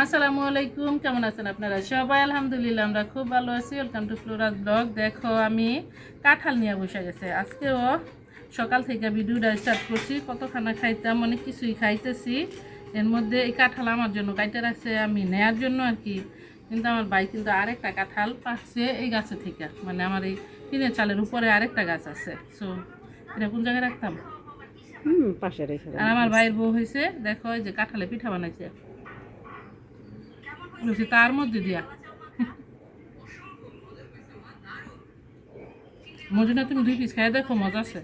আসসালামু আলাইকুম, কেমন আছেন আপনারা সবাই? আলহামদুলিল্লাহ আমরা খুব ভালো আছি। Welcome to Flora's blog. দেখো আমি কাঁঠাল নিয়ে বসে গেছে। আজকেও সকাল থেকে ভিডিওটা স্টার্ট করছি। কতখানা খাইতাম, অনেক কিছুই খাইতেছি। এর মধ্যে এই কাঁঠাল আমার জন্য কাইটে রাখছে, আমি নেয়ার জন্য আর কি। কিন্তু আমার ভাই কিন্তু আরেকটা কাঁঠাল পাচ্ছে এই গাছে থেকে, মানে আমার এই টিনের চালের উপরে আরেকটা গাছ আছে। সো এটা কোন জায়গায় রাখতাম? পাশে রেখে আর আমার ভাইয়ের বউ হয়েছে, দেখো এই যে কাঁঠালে পিঠা বানাইছে তার মধ্যে দিয়া। মজুনা তুমি 2 পিস খাই দেখো, মজা আছে।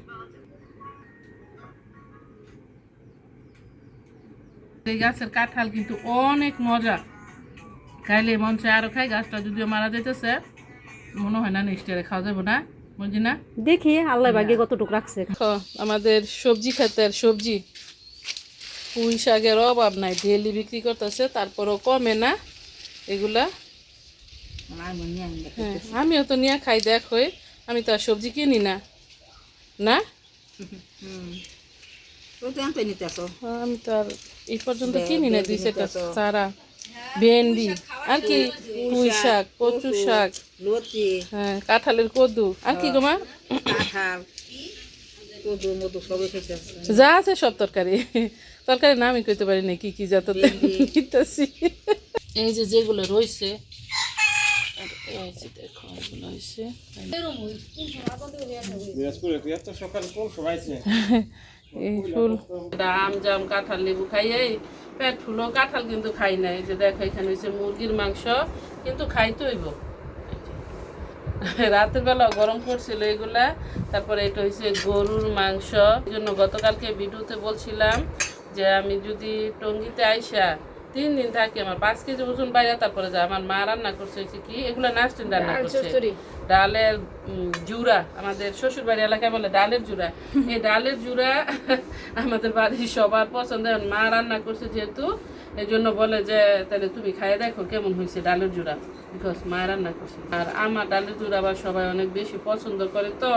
এই গাছের কাঁঠাল কিন্তু অনেক মজা, খাইলে মন চায় আরো খাই। গাছটা যদিও মারা যাইতেছে, মনে হয় না নেক্সট ইয়ারে খাওয়া যাবো না মজিনা। দেখি আল্লাহ ভাগ্যে কতটুকু রাখছে। আমাদের সবজি ক্ষেতের সবজি, পুঁই শাকের অভাব নাই, ডেলি বিক্রি করতেছে, তারপরও কমে না এগুলা। হ্যাঁ, আমিও তো নিয়ে খাই। দেখো আমি তো আর সবজি কিনি না, না আমি তো আর এই পর্যন্ত কিনি না। 2-4টা সারা ভেন্ডি আর কি, পুঁই শাক, কচু শাক, হ্যাঁ কাঁঠালের কদু আর কি গোমা, যা আছে সব তরকারি। তরকারি না আমি কইতে পারি না কি কি যত নিতেছি। এই যে যেগুলো রয়েছে, এই যে দেখো এগুলো হয়েছে এই ফুল। আম জাম কাঁঠাল লেবু খাই, এই পেট ফুলো। কাঁঠাল কিন্তু খাই না। এই যে দেখো এখানে হয়েছে মুরগির মাংস, কিন্তু খাইতে হইব। রাতের বেলা গরম করছিল এগুলা। তারপরে এটা হয়েছে গরুর মাংস। এই জন্য গতকালকে ভিডিওতে বলছিলাম যে আমি যদি টঙ্গিতে আইসা 3 দিন থাকি, আমার 5 কেজি ওজন বাইরে, তারপরে যা আমার মা রান্না করছে হচ্ছে কি, এগুলো নাস্তিন রান্না করছে, ডালের জুড়া। আমাদের শ্বশুর বাড়ি এলাকায় বলে ডালের জুড়া। এই ডালের জুড়া আমাদের বাড়ির সবার পছন্দ। মা রান্না করছে যেহেতু, এই জন্য বলে যে তাহলে তুমি খাইয়ে দেখো কেমন হয়েছে ডালের জুড়া, বিকজ মা রান্না করছে। আর আমার ডালের জুড়া আবার সবাই অনেক বেশি পছন্দ করে তো।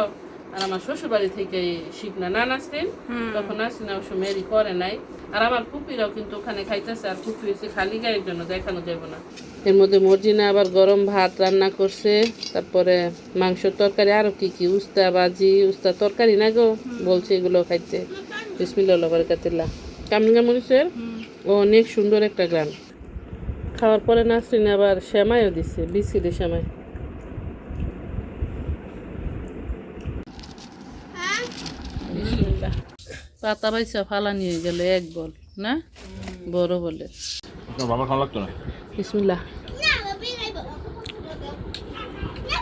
আর আমার শ্বশুর বাড়ি থেকে শিখনা না নাসরিন, তখন নাসরিন অবশ্য মেরি করে নাই। আর আমার ফুপিরাও কিন্তু ওখানে খাইতেছে। আর ফুপি হয়েছে খালি গায়ের জন্য, দেখানো যাবে না। এর মধ্যে মর্জিনা আবার গরম ভাত রান্না করছে, তারপরে মাংসের তরকারি, আরো কি কি উস্তা ভাজি, উস্তা তরকারি না গো বলছে, এগুলো খাইতে। বিসমিল্লাহ বারাকাতুল্লাহ। কামরিঙ্গা মরিচের অনেক সুন্দর একটা গান। খাওয়ার পরে নাসরিন আবার সেমাইও দিচ্ছে, বিস্কিটের সেমাই। পাতা বাইসা ফালা নিয়ে গেল এক বল, না বড় বলে। বিসমিল্লাহ।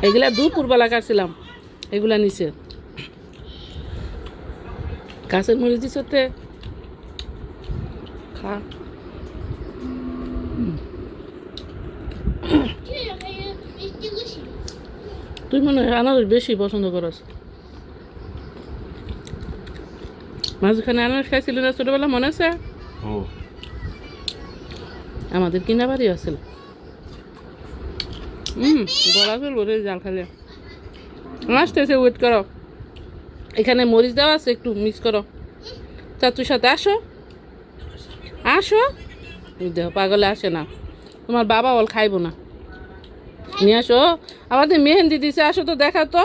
এগুলা দুপুরবেলা কাটছিলাম, এগুলা নিচে গাছের মরিচ দিচ্ছে। খা তুই মনে হয় আনারস বেশি পছন্দ করস। মাঝখানে আনারস খাইছিল না ছোটবেলা, মনে আছে? আমাদের কিনা বাড়ি আছিল। বলা চলবো রে জাল খালে। আসতেছে, ওয়েট করো। এখানে মরিচ দেওয়া আছে, একটু মিক্স করো। চাচুর সাথে আসো, আসো। দেহ পাগলে আসে না, তোমার বাবা ওল খাইবো না। নিয়ে আসো। আমাদের মেহেন্দি দিছে, আসো তো দেখাও তো।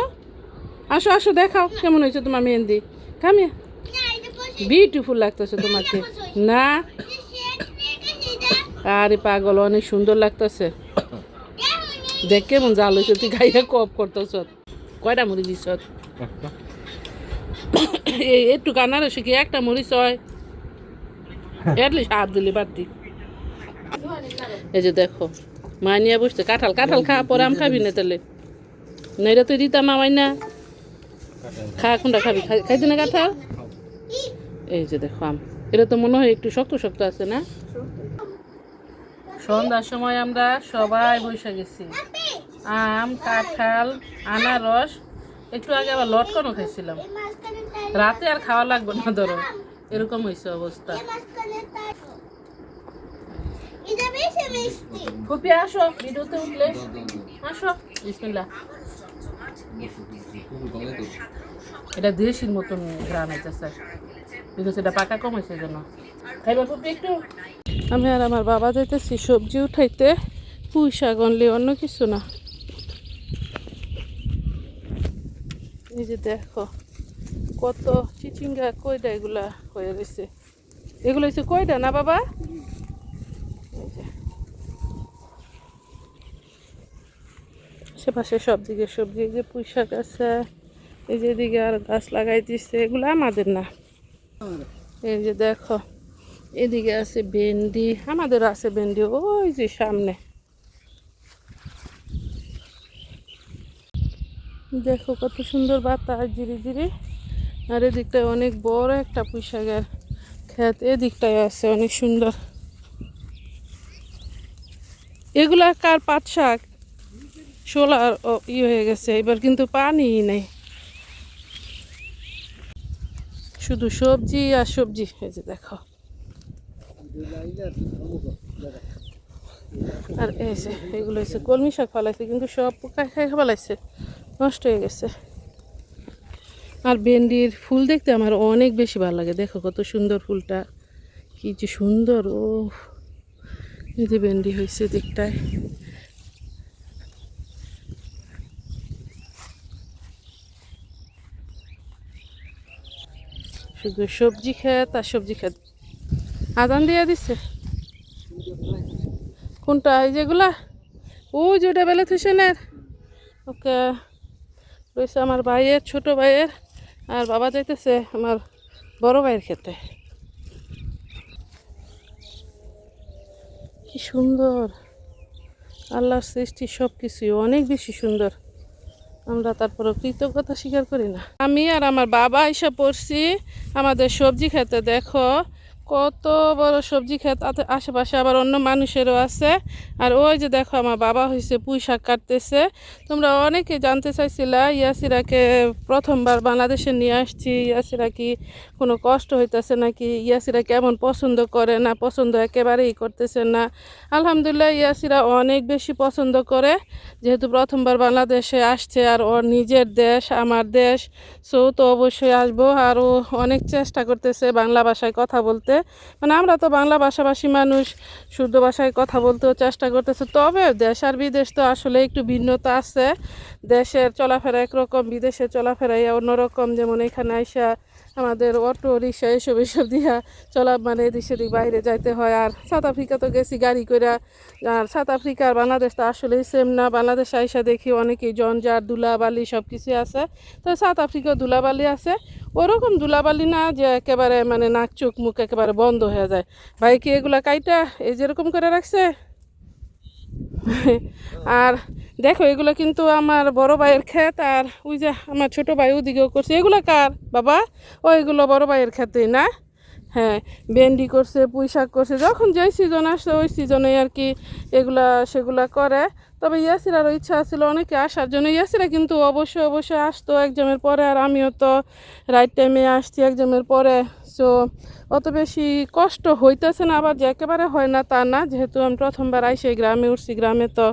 আসো আসো দেখাও কেমন হয়েছে তোমার মেহেন্দি। কামিয়া বিউটিফুল লাগতেছে তোমাকে না? আরে পাগল, অনেক সুন্দর লাগতেছে। দেখ কেমন জাল হয়েছে, তুই গাইয়া কপ করতেছ। কয়টা মরিচ দিছ? একটু কানার শিখে একটা মরিচ হয়, এটলিস্ট হাত দিলে বাড়তি। এই যে দেখো মা নিয়ে বসছে কাঁঠাল। কাঁঠাল খা, পরে আম খাবি না তাহলে। নাইরা তুই দিতাম আমায় না। খা, কোনটা খাবি? খাইতে না কাঁঠাল? এই যে দেখো আম, এটা তো মনে হয় একটু শক্ত শক্ত আছে না? সন্ধ্যার সময় আমরা সবাই বসে গেছি। আম, কাঁঠাল, আনারস, একটু আগে আবার লটকনও খাইছিলাম। রাতে আর খাওয়া লাগবে না, ধরো এরকম হয়েছে অবস্থা। ফুপি আসো, ভিডিওতে উঠলে আসো। বিসমিল্লাহ। এটা দেশির মতন গ্রাম হইতেছে, বিকজ এটা পাকা কম হয়েছে জন্য। খাইবা ফুপি একটু? আমি আর আমার বাবা যাইতেছি সবজি উঠাইতে, পুঁই শাক অনলি, অন্য কিছু না। এই যে দেখো কত চিচিঙ্গা, কয়টা এগুলা হয়ে রয়েছে। এগুলো হচ্ছে কয়টা না বাবা? এই যে আশেপাশে সব দিকে সবজি, এই যে পুঁই শাক আছে, এই যে এদিকে আর গাছ লাগাই দিচ্ছে, এগুলো আমাদের না। এই যে দেখো এদিকে আছে ভেন্ডি, আমাদের আছে ভেন্ডি ওই যে সামনে। দেখো কত সুন্দর বাতাস ঝিরি ঝিরি। আর এদিকটায় অনেক বড় একটা পুঁই শাকের ক্ষেত, এদিকটায় আছে অনেক সুন্দর। এগুলা কার পাট শাক? সোলার হয়ে গেছে এবার, কিন্তু পানি নেই, শুধু সবজি আর সবজি। এই যে দেখো, আর এই যে এগুলো হচ্ছে কলমি শাক ফলাইছে, কিন্তু সব পোকা খাই ফলাইছে, নষ্ট হয়ে গেছে। আর ভেন্ডির ফুল দেখতে আমার অনেক বেশি ভালো লাগে। দেখো কত সুন্দর ফুলটা, কি যে সুন্দর। ও এই যে ভেন্ডি হয়েছে দিকটায়। শুধু সবজি খেত আর সবজি খেত। আদান দিয়ে দিচ্ছে কোনটা? এই যেগুলা, ও যেটা বেলে থুসেনের। ওকে রয়েছে আমার ভাইয়ের, ছোট ভাইয়ের, আর বাবা যাইতেছে আমার বড় ভাইয়ের খেতে। কি সুন্দর আল্লাহর সৃষ্টি, সব কিছুই অনেক বেশি সুন্দর। আমরা তারপরে কৃতজ্ঞতা স্বীকার করি না। আমি আর আমার বাবা এসে পড়ছি আমাদের সবজি খেতে। দেখো কত বড় সবজি ক্ষেত, আশেপাশে আবার অন্য মানুষেরও আছে। আর ওই যে দেখো আমার বাবা হয়েছে পুঁই শাক কাটতেছে। তোমরা অনেকে জানতে চাইছিলা ইয়াসিরাকে প্রথমবার বাংলাদেশে নিয়ে আসছি, ইয়াসিরা কি কোনো কষ্ট হইতেছে নাকি, ইয়াসিরা কেমন পছন্দ করে না পছন্দ একেবারেই করতেছে না। আলহামদুলিল্লাহ ইয়াসিরা অনেক বেশি পছন্দ করে, যেহেতু প্রথমবার বাংলাদেশে আসছে আর ওর নিজের দেশ, আমার দেশ, সো তো অবশ্যই আসবো। আর ও অনেক চেষ্টা করতেছে বাংলা ভাষায় কথা বলতে, মানে আমরা তো বাংলা ভাষাভাষী মানুষ, শুদ্ধ ভাষায় কথা বলতেও চেষ্টা করতেছে। তবে দেশ আর বিদেশ তো আসলে একটু ভিন্নতা আছে। দেশের চলাফেরা একরকম, বিদেশের চলাফেরা অন্যরকম। যেমন এখানে আইসা আমাদের অটো রিক্সা এসব দিয়া মানে এদিক সেদিক বাইরে যাইতে হয়। আর সাউথ আফ্রিকা তো গেছি গাড়ি করে। আর সাউথ আফ্রিকা আর বাংলাদেশ তো আসলেই সেম না। বাংলাদেশে আইসা দেখি অনেকেই জঞ্জাট ধুলাবালি সব কিছু আছে, তো সাউথ আফ্রিকা ধুলাবালি আছে, ওরকম ধুলাবালি না যে একেবারে মানে নাক চোখ মুখ একেবারে বন্ধ হয়ে যায়। ভাই কি এগুলা কাইটা এই যেরকম করে রাখছে। আর দেখো এগুলো কিন্তু আমার বড় ভাইয়ের ক্ষেত, আর ওই যে আমার ছোট ভাই ওদিকেও করছে। এগুলো কার বাবা? ও এগুলো বড় ভাইয়ের ক্ষেতেই না? হ্যাঁ, ভেন্ডি করছে, পুঁই শাক করছে, যখন যেই সিজন আসছে ওই সিজনে আর কি এগুলা সেগুলা করে। তবে ইয়াসিরারও ইচ্ছা ছিল অনেকে আসার জন্য, ইয়াসিরা কিন্তু অবশ্যই অবশ্যই আসতো এক্সামের পরে। আর আমিও তো রাইট টাইমে আসছি এক্সামের পরে, সো অত বেশি কষ্ট হইতেছে না। আবার যে একেবারে হয় না তা না, যেহেতু আমি প্রথমবার আইসে গ্রামে উঠছি। গ্রামে তো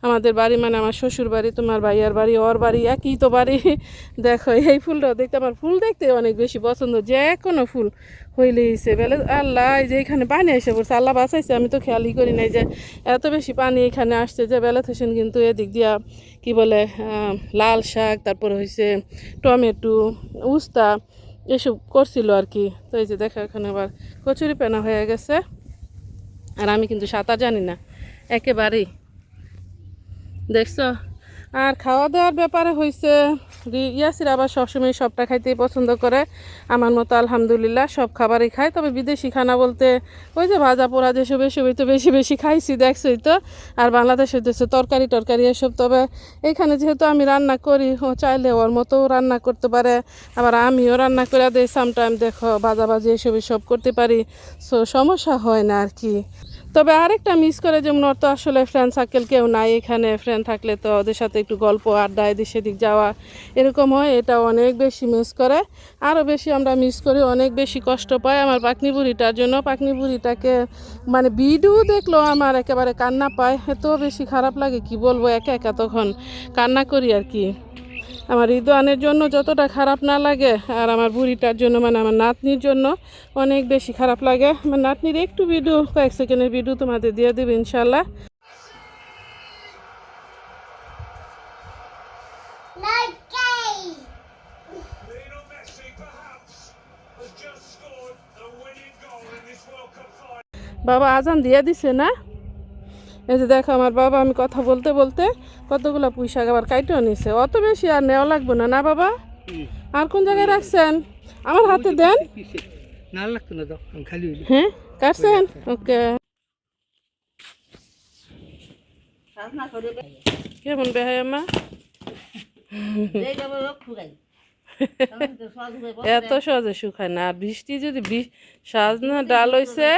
আমাদের বাড়ি মানে আমার শ্বশুর বাড়ি, তোমার ভাইয়ার বাড়ি, ওর বাড়ি একই তো বাড়ি। দেখো এই ফুলটাও দেখতে, আমার ফুল দেখতে অনেক বেশি পছন্দ, যে কোনো ফুল হইলেইছে বেলে। আল্লাহ এই যে এখানে পানি এসে পড়ছে, আল্লাহ বাঁচাইছে, আমি তো খেয়ালই করি নাই যে এত বেশি পানি এখানে আসছে। যে বেলা থেছেন কিন্তু এদিক দিয়া কি বলে লাল শাক, তারপরে হয়েছে টমেটো, উস্তা এসব করছিল আর কি। তো এই যে দেখো এখানে আবার কচুরি পেনা হয়ে গেছে। আর আমি কিন্তু সাঁতার জানি না একেবারেই, দেখছো। আর খাওয়া দাওয়ার ব্যাপারে হয়েছে ইয়াসির আবার সবসময় সবটা খাইতেই পছন্দ করে, আমার মতো আলহামদুলিল্লাহ সব খাবারই খায়। তবে বিদেশি খানা বলতে ওই যে ভাজা পোড়া যেসব এসবই তো বেশি বেশি খাইছি, দেখছোই তো। আর বাংলাদেশে হচ্ছে তরকারি টরকারি এসব। তবে এইখানে যেহেতু আমি রান্না করি, ও চাইলে ওর মতো রান্না করতে পারে, আবার আমিও রান্না করে দিই সামটাইম। দেখো ভাজাভাজি এসব সব করতে পারি, সো সমস্যা হয় না আর কি। তবে আরেকটা মিস করে, যেমন ওর তো আসলে ফ্রেন্ড সার্কেল কেউ নাই এখানে। ফ্রেন্ড থাকলে তো ওদের সাথে একটু গল্প আড্ডা এদিক সেদিক যাওয়া এরকম হয়, এটা অনেক বেশি মিস করে। আরও বেশি আমরা মিস করি, অনেক বেশি কষ্ট পাই আমার পাকনি বুড়িটার জন্য। পাকনি বুড়িটাকে মানে ভিডিও দেখলো আমার একেবারে কান্না পায়, এত বেশি খারাপ লাগে কি বলবো, একা একা তখন কান্না করি আর কি। আমার রিদওয়ানের জন্য যতটা খারাপ না লাগে আর আমার বুড়িটার জন্য মানে আমার নাতনির জন্য অনেক বেশি খারাপ লাগে। আমার নাতনির একটু ভিডিও, কয়েক সেকেন্ডের ভিডিও তোমাদের দিয়ে দেবে ইনশাল্লাহ। Lionel Messi perhaps has just scored the winning goal in this World Cup final. বাবা আজান দিয়ে দিছে না? এই যে দেখো আমার বাবা, আমি কথা বলতে বলতে কতগুলো পুঁই শাক আবার কাইটেও নিছে। অত বেশি আর নেওয়া লাগবে না, না বাবা? আর কোন জায়গায় রাখছেন? আমার হাতে দেন। না লাগতো না তো, আমি খালি হইলি। হ্যাঁ কাটছেন? ওকে। কেমন বেহাই আমা? এত সহজে শুকায় না। আর বৃষ্টি যদি সাজনা ডাল হইছে,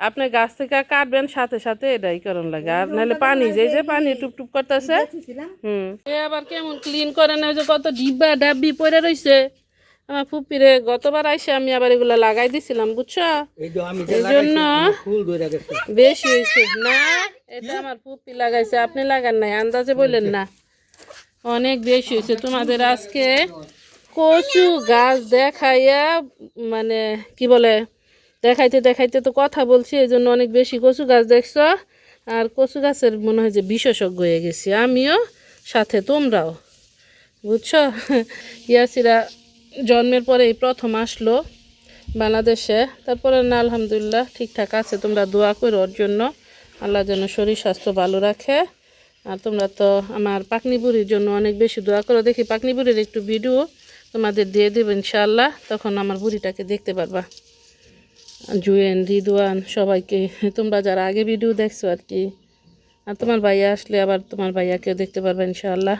আপনি গাছ থেকে কাটবেন সাথে সাথে এটাই করণ লাগে। আর নাহলে পানি যে পানি টুপ টুপ করতেছে। এ আবার কেমন ক্লিন করে না, যে কত ডিব্বা ডাব্বি পড়ে রইছে। আমার ফুপিরে গতবার আইসে আমি আবার এগুলো লাগাই দিছিলাম, বুঝছো? এই যে আমি এই জন্য ফুল ধরে গেছে। বেশি হয়েছে না। এটা আমার ফুপি লাগাইছে, আপনি লাগান নাই, আন্দাজে বললেন না। অনেক বেশি হয়েছে। তোমাদের আজকে কচু গাছ দেখাইয়া মানে কি বলে দেখাইতে দেখাইতে তো কথা বলছি, এই জন্য অনেক বেশি কচু গাছ দেখছো। আর কচু গাছের মনে হয় যে বিশেষজ্ঞ হয়ে গেছি আমিও, সাথে তোমরাও, বুঝছো? ইয়াসিরা জন্মের পরে এই প্রথম আসলো বাংলাদেশে। তারপরে না আলহামদুলিল্লাহ ঠিকঠাক আছে। তোমরা দোয়া করো ওর জন্য, আল্লাহ যেন শরীর স্বাস্থ্য ভালো রাখে। আর তোমরা তো আমার পাকনি বুড়ির জন্য অনেক বেশি দোয়া করো। দেখি পাকনি বুড়ির একটু ভিডিও তোমাদের দিয়ে দেবো ইনশাআল্লাহ, তখন আমার বুড়িটাকে দেখতে পারবা। জুয়েন, রিদওয়ান, সবাইকে, তোমরা যারা আগে ভিডিও দেখছো আর কি। আর তোমার ভাইয়া আসলে আবার তোমার ভাইয়াকেও দেখতে পারবে ইনশাআল্লাহ।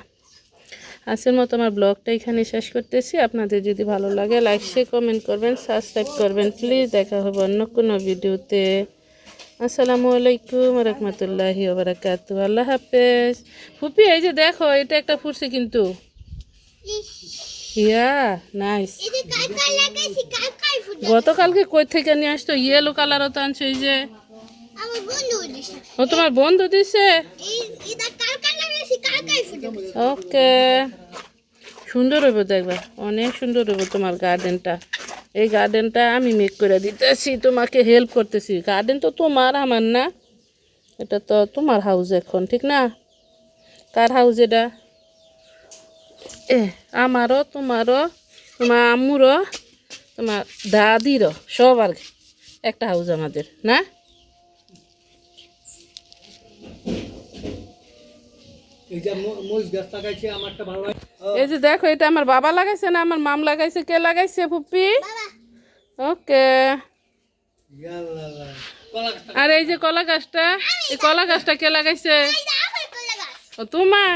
আজকের মতো আমার ব্লগটা এখানে শেষ করতেছি। আপনাদের যদি ভালো লাগে লাইক শেয়ার কমেন্ট করবেন, সাবস্ক্রাইব করবেন প্লিজ। দেখা হবে অন্য কোনো ভিডিওতে। আসসালামু আলাইকুম রহমতুল্লাহি ওয়া বারাকাতুহু। আল্লাহ হাফেজ। ফুপি এই যে দেখো, এটা একটা ফুটছে কিন্তু। ইয়া নাইস। গতকালকে কই থেকে নিয়ে আসতো? ইয়েলো কালারও তো আনছো। এই যে ও তোমার বন্ধু দিছে। ওকে, সুন্দর হইব দেখবা, অনেক সুন্দর হইব তোমার গার্ডেনটা। এই গার্ডেনটা আমি মেক করে দিতেছি, তোমাকে হেল্প করতেছি। গার্ডেন তো তোমার, আমার না। এটা তো তোমার হাউস এখন, ঠিক না? কার হাউস এটা? আমারও, তোমারও, তোমার আম্মুরও, তোমার দাদিরও, সবার একটা হাউস আমাদের, না? এই যে মরিচ গাছ লাগাইছে, আমারটা ভালো হয়। এই যে দেখো, এটা আমার বাবা লাগাইছে না আমার মাম লাগাইছে? কে লাগাইছে ফুপি? ওকে। ইয়াল্লাহ, কলা গাছটা আর এই যে কলা গাছটা, এই কলা গাছটা কে লাগাইছে? ও তোমার?